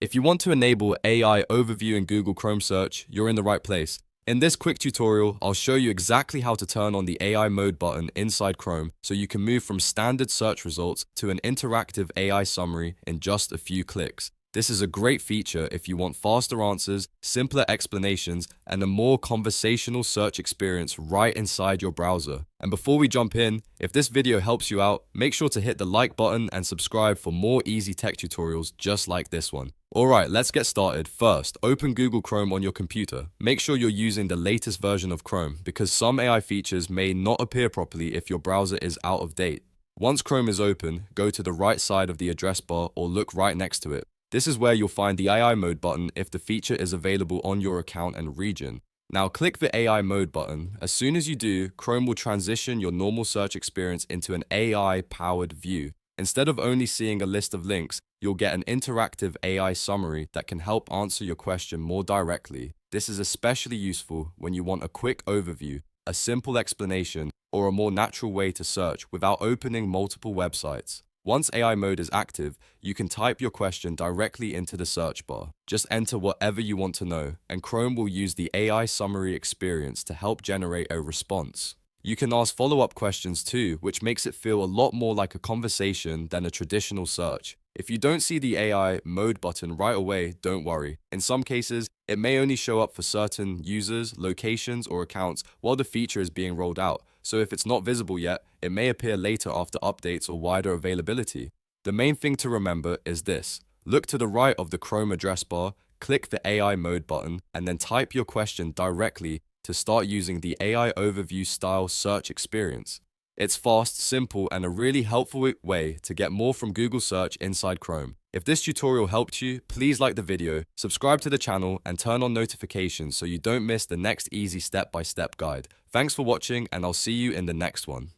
If you want to enable AI overview in Google Chrome search, you're in the right place. In this quick tutorial, I'll show you exactly how to turn on the AI mode button inside Chrome so you can move from standard search results to an interactive AI summary in just a few clicks. This is a great feature if you want faster answers, simpler explanations, and a more conversational search experience right inside your browser. And before we jump in, if this video helps you out, make sure to hit the like button and subscribe for more easy tech tutorials just like this one. Alright, let's get started. First, open Google Chrome on your computer. Make sure you're using the latest version of Chrome because some AI features may not appear properly if your browser is out of date. Once Chrome is open, go to the right side of the address bar or look right next to it. This is where you'll find the AI mode button if the feature is available on your account and region. Now click the AI mode button. As soon as you do, Chrome will transition your normal search experience into an AI-powered view. Instead of only seeing a list of links, you'll get an interactive AI summary that can help answer your question more directly. This is especially useful when you want a quick overview, a simple explanation, or a more natural way to search without opening multiple websites. Once AI mode is active, you can type your question directly into the search bar. Just enter whatever you want to know, and Chrome will use the AI summary experience to help generate a response. You can ask follow-up questions too, which makes it feel a lot more like a conversation than a traditional search. If you don't see the AI mode button right away, don't worry. In some cases, it may only show up for certain users, locations, or accounts while the feature is being rolled out. So if it's not visible yet, it may appear later after updates or wider availability. The main thing to remember is this. Look to the right of the Chrome address bar, click the AI mode button, and then type your question directly to start using the AI overview style search experience. It's fast, simple, and a really helpful way to get more from Google search inside Chrome. If this tutorial helped you, please like the video, subscribe to the channel, and turn on notifications so you don't miss the next easy step-by-step guide. Thanks for watching, and I'll see you in the next one.